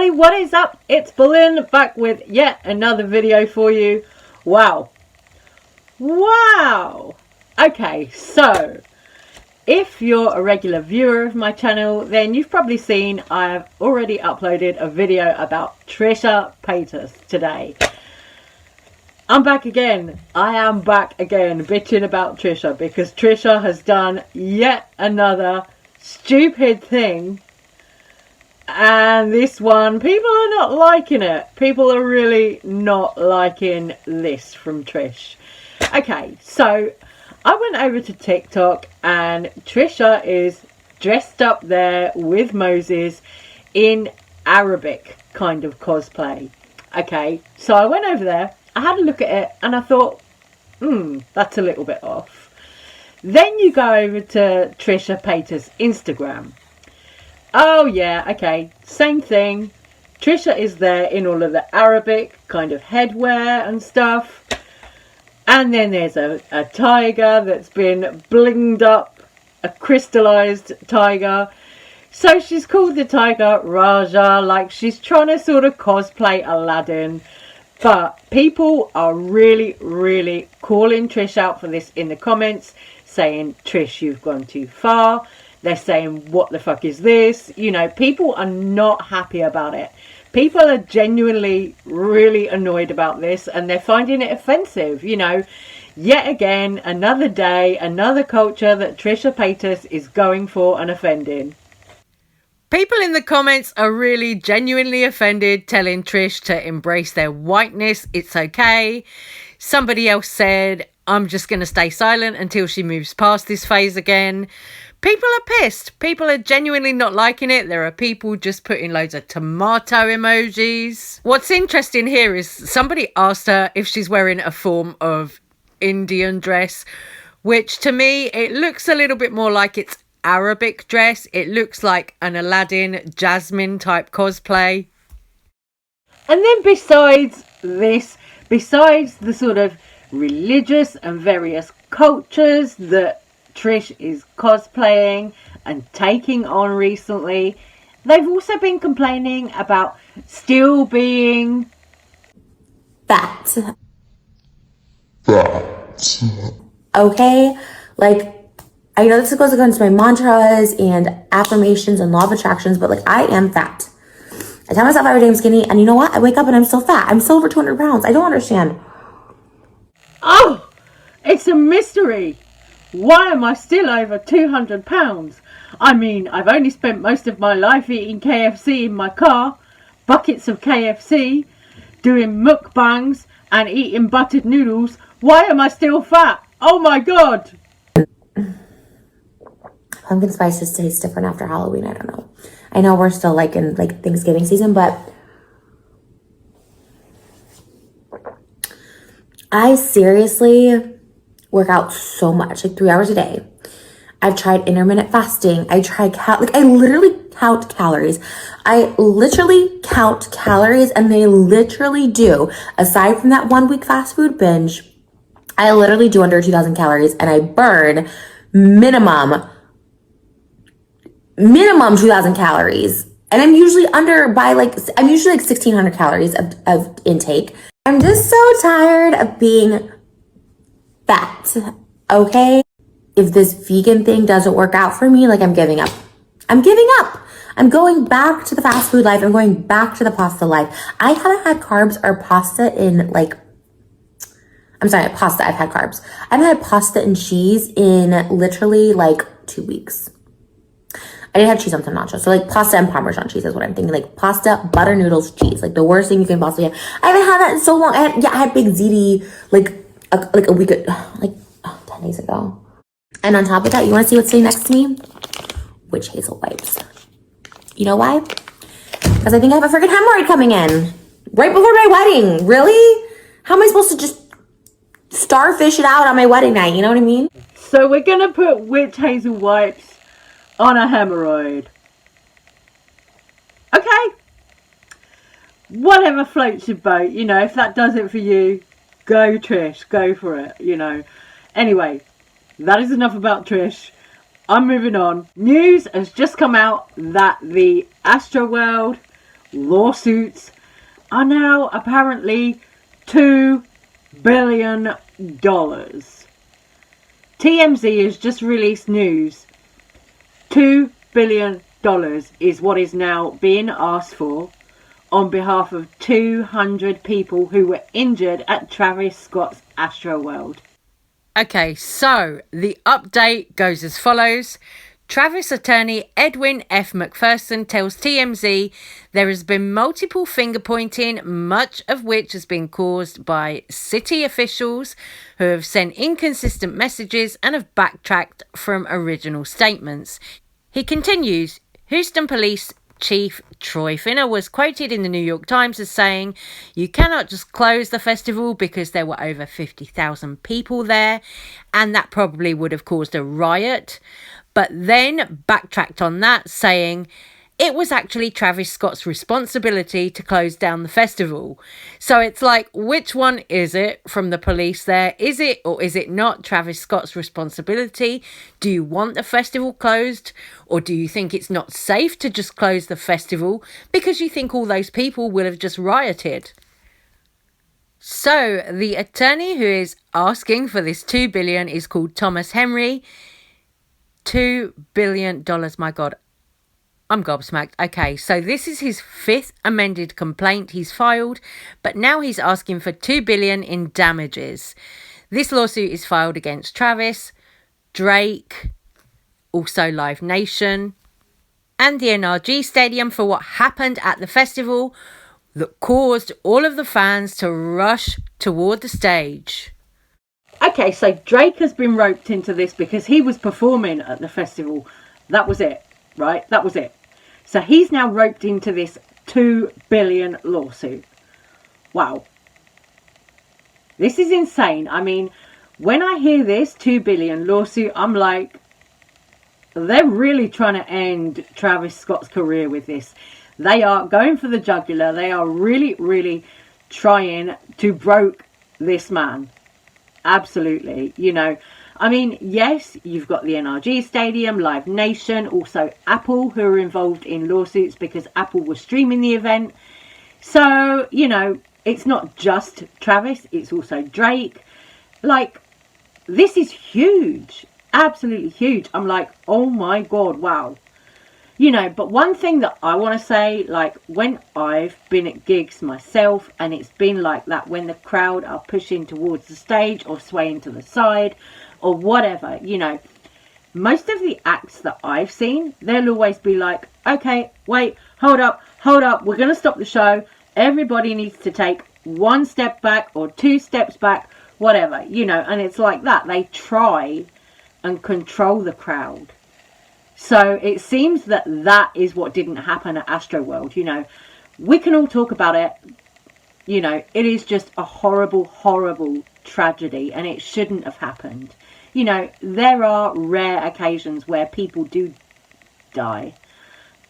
Hey, what is up? It's Berlin back with yet another video for you. Wow. Okay, so if you're a regular viewer of my channel, then you've probably seen I've already uploaded a video about Trisha Paytas today. I'm back again. I am back again bitching about Trisha because Trisha has done yet another stupid thing. And this one, people are not liking it. People are really not liking this from Trish. Okay, so I went over to TikTok and Trisha is dressed up there with Moses in Arabic kind of cosplay. Okay, so I went over there, I had a look at it and I thought, that's a little bit off. Then you go over to Trisha Paytas' Instagram. Oh yeah, okay, same thing. Trisha is there in all of the Arabic kind of headwear and stuff. And then there's a tiger that's been blinged up, a crystallized tiger. So she's called the tiger Raja, like she's trying to sort of cosplay Aladdin. But people are really, really calling Trish out for this in the comments, saying, Trish, you've gone too far. They're saying, what the fuck is this? You know, people are not happy about it. People are genuinely really annoyed about this and they're finding it offensive. You know, yet again, another day, another culture that Trisha Paytas is going for and offending. People in the comments are really genuinely offended, telling Trish to embrace their whiteness. It's okay. Somebody else said, I'm just going to stay silent until she moves past this phase again. People are pissed. People are genuinely not liking it. There are people just putting loads of tomato emojis. What's interesting here is somebody asked her if she's wearing a form of Indian dress, which to me, it looks a little bit more like it's Arabic dress. It looks like an Aladdin Jasmine type cosplay. And then besides this, besides the sort of religious and various cultures that Trish is cosplaying and taking on recently, they've also been complaining about still being fat. Okay? Like, I know this goes against my mantras and affirmations and law of attractions, but like, I am fat. I tell myself every day I'm skinny, and you know what? I wake up and I'm still fat. I'm still over 200 pounds. I don't understand. Oh, it's a mystery. Why am I still over 200 pounds? I mean, I've only spent most of my life eating KFC in my car, buckets of KFC, doing mukbangs and eating buttered noodles. Why am I still fat? Oh my God. Pumpkin spices taste different after Halloween. I don't know. I know we're still like in like Thanksgiving season, but I seriously work out so much, like 3 hours a day. I've tried intermittent fasting. I tried I literally count calories. I literally count calories, and they literally do. Aside from that 1 week fast food binge, I literally do under 2,000 calories, and I burn minimum 2,000 calories. And I'm usually I'm usually like 1,600 calories of intake. I'm just so tired of being fat, okay? If this vegan thing doesn't work out for me, like, I'm giving up. I'm giving up. I'm going back to the fast food life. I'm going back to the pasta life. I haven't had carbs or pasta in pasta. I've had carbs. I haven't had pasta and cheese in literally like 2 weeks. I didn't have cheese on some nachos. So like pasta and Parmesan cheese is what I'm thinking. Like pasta, butter, noodles, cheese. Like the worst thing you can possibly have. I haven't had that in so long. I had big ziti like a week, 10 days ago. And on top of that, you want to see what's sitting next to me? Witch hazel wipes. You know why? Because I think I have a freaking hemorrhoid coming in right before my wedding. Really? How am I supposed to just starfish it out on my wedding night? You know what I mean? So we're going to put witch hazel wipes on a hemorrhoid. Okay. Whatever floats your boat. You know, if that does it for you, go Trish. Go for it, you know. Anyway, that is enough about Trish. I'm moving on. News has just come out that the Astroworld lawsuits are now apparently $2 billion. TMZ has just released news. $2 billion is what is now being asked for on behalf of 200 people who were injured at Travis Scott's Astroworld. Okay, so the update goes as follows. Travis attorney Edwin F. McPherson tells TMZ there has been multiple finger pointing, much of which has been caused by city officials who have sent inconsistent messages and have backtracked from original statements. He continues, Houston Police Chief Troy Finner was quoted in the New York Times as saying, you cannot just close the festival because there were over 50,000 people there, and that probably would have caused a riot. But then backtracked on that, saying it was actually Travis Scott's responsibility to close down the festival. So it's like, which one is it from the police there? Is it or is it not Travis Scott's responsibility? Do you want the festival closed? Or do you think it's not safe to just close the festival because you think all those people will have just rioted? So the attorney who is asking for this $2 billion is called Thomas Henry. $2 billion, my God. I'm gobsmacked. Okay, so this is his 5th amended complaint he's filed, but now he's asking for $2 billion in damages. This lawsuit is filed against Travis, Drake, also Live Nation, and the NRG Stadium for what happened at the festival that caused all of the fans to rush toward the stage. Okay, so Drake has been roped into this because he was performing at the festival. That was it, right? That was it. So he's now roped into this $2 billion lawsuit. Wow. This is insane. I mean, when I hear this $2 billion lawsuit, I'm like, they're really trying to end Travis Scott's career with this. They are going for the jugular. They are really, really trying to broke this man. Absolutely. You know, I mean, yes, you've got the NRG Stadium, Live Nation, also Apple, who are involved in lawsuits because Apple was streaming the event. So, you know, it's not just Travis, it's also Drake. Like, this is huge. Absolutely huge. I'm like, oh my God, wow. You know, but one thing that I want to say, like, when I've been at gigs myself and it's been like that, when the crowd are pushing towards the stage or swaying to the side or whatever, you know, most of the acts that I've seen, they'll always be like, okay, wait, hold up, we're going to stop the show. Everybody needs to take 1 step back or 2 steps back, whatever, you know, and it's like that. They try and control the crowd. So it seems that that is what didn't happen at Astroworld. You know, we can all talk about it. You know, it is just a horrible, horrible tragedy and it shouldn't have happened. You know, there are rare occasions where people do die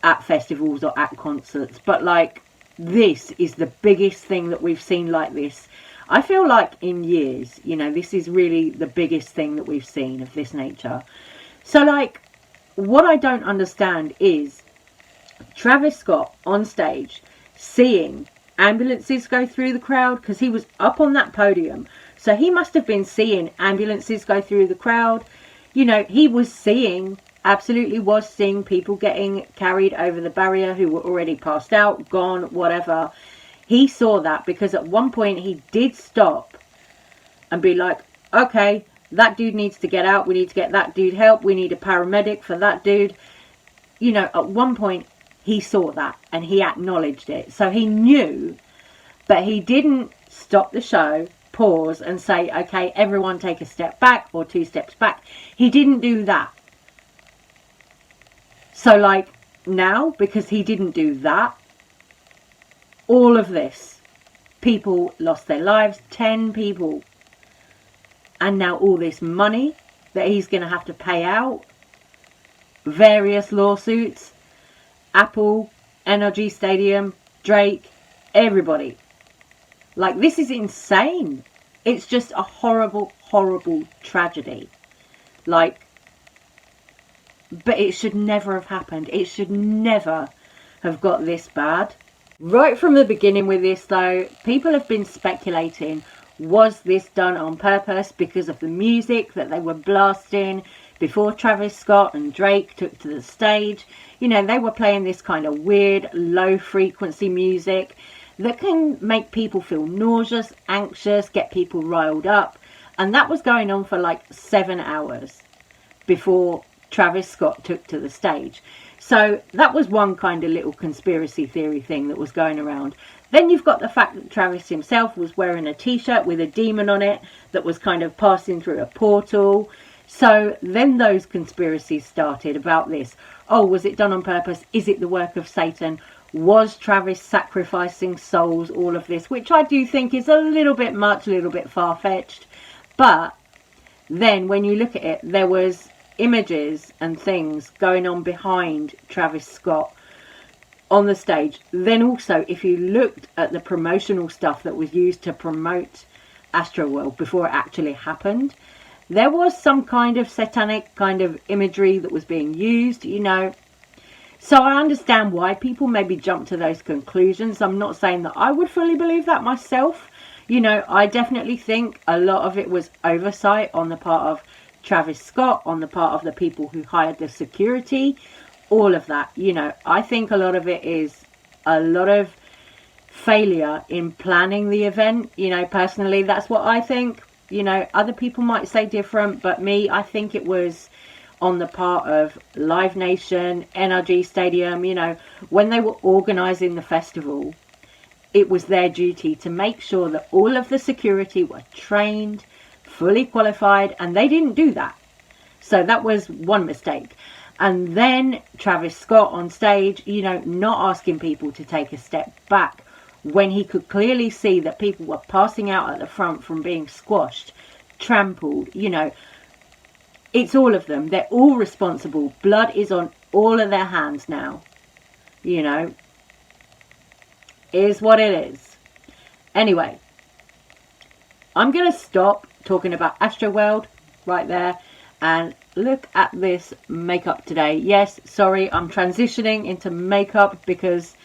at festivals or at concerts. But like, this is the biggest thing that we've seen like this. I feel like in years, you know, this is really the biggest thing that we've seen of this nature. So like, what I don't understand is Travis Scott on stage seeing ambulances go through the crowd because he was up on that podium. So he must have been seeing ambulances go through the crowd. You know, he was seeing, absolutely was seeing people getting carried over the barrier who were already passed out, gone, whatever. He saw that because at one point he did stop and be like, okay, that dude needs to get out. We need to get that dude help. We need a paramedic for that dude. You know, at one point he saw that and he acknowledged it. So he knew, but he didn't stop the show, pause and say, okay, everyone take a step back or 2 steps back. He didn't do that. So like now, because he didn't do that, all of this, people lost their lives, 10 people. And now all this money that he's going to have to pay out, various lawsuits, Apple, NRG Stadium, Drake, everybody. Like, this is insane. It's just a horrible, horrible tragedy. Like, but it should never have happened. It should never have got this bad. Right from the beginning with this though, people have been speculating, was this done on purpose because of the music that they were blasting before Travis Scott and Drake took to the stage? You know, they were playing this kind of weird low frequency music that can make people feel nauseous, anxious, get people riled up. And that was going on for like 7 hours before Travis Scott took to the stage. So that was one kind of little conspiracy theory thing that was going around. Then you've got the fact that Travis himself was wearing a t-shirt with a demon on it that was kind of passing through a portal. So then those conspiracies started about this. Oh, was it done on purpose? Is it the work of Satan? Was Travis sacrificing souls? All of this, which I do think is a little bit much, a little bit far-fetched. But then when you look at it, there was images and things going on behind Travis Scott on the stage. Then also, if you looked at the promotional stuff that was used to promote Astroworld before it actually happened, there was some kind of satanic kind of imagery that was being used, you know. So I understand why people maybe jump to those conclusions. I'm not saying that I would fully believe that myself. You know, I definitely think a lot of it was oversight on the part of Travis Scott, on the part of the people who hired the security, all of that. You know, I think a lot of it is a lot of failure in planning the event. You know, personally, that's what I think. You know, other people might say different, but me, I think it was on the part of Live Nation, NRG Stadium. You know, when they were organising the festival, it was their duty to make sure that all of the security were trained, fully qualified, and they didn't do that. So that was one mistake. And then Travis Scott on stage, you know, not asking people to take a step back when he could clearly see that people were passing out at the front from being squashed, trampled. You know, it's all of them. They're all responsible. Blood is on all of their hands now. You know, is what it is. Anyway, I'm going to stop talking about Astroworld right there and look at this makeup today. Yes, sorry, I'm transitioning into makeup because,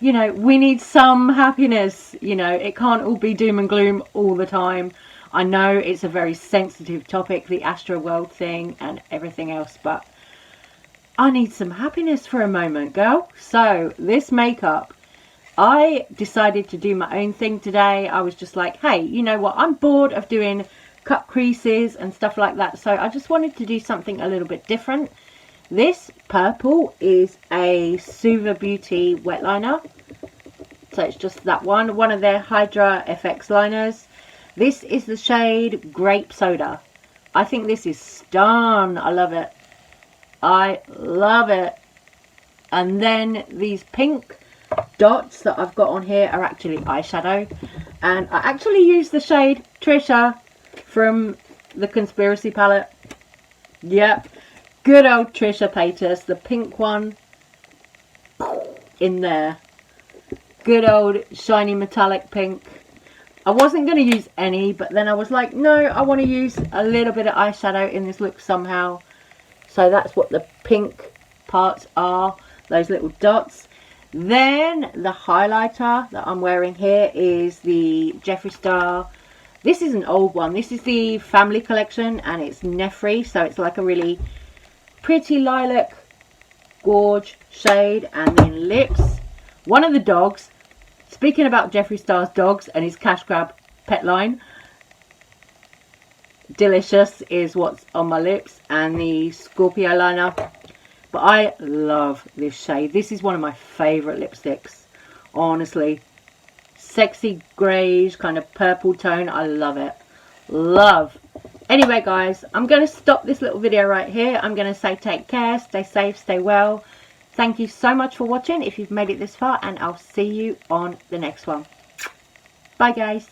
you know, we need some happiness. You know, it can't all be doom and gloom all the time. I know it's a very sensitive topic, the Astroworld thing and everything else, but I need some happiness for a moment, girl. So this makeup, I decided to do my own thing today. I was just like, hey, you know what? I'm bored of doing cut creases and stuff like that. So I just wanted to do something a little bit different. This purple is a Suva Beauty wet liner. So it's just that one of their Hydra FX liners. This is the shade Grape Soda. I think this is stun. I love it. I love it. And then these pink dots that I've got on here are actually eyeshadow, and I actually use the shade Trisha from the Conspiracy palette. Yep, good old Trisha Paytas, the pink one in there. Good old shiny metallic pink. I wasn't going to use any, but then I was like, no, I want to use a little bit of eyeshadow in this look somehow. So that's what the pink parts are, those little dots. Then the highlighter that I'm wearing here is the Jeffree Star. This is an old one. This is the family collection and it's Nefri. So it's like a really pretty lilac gorge shade. And then lips. One of the dogs. Speaking about Jeffree Star's dogs and his cash grab pet line. Delicious is what's on my lips. And the Scorpio liner. But I love this shade. This is one of my favourite lipsticks. Honestly. Sexy greyish, kind of purple tone. I love it. Love. Anyway, guys, I'm going to stop this little video right here. I'm going to say take care. Stay safe. Stay well. Thank you so much for watching if you've made it this far. And I'll see you on the next one. Bye, guys.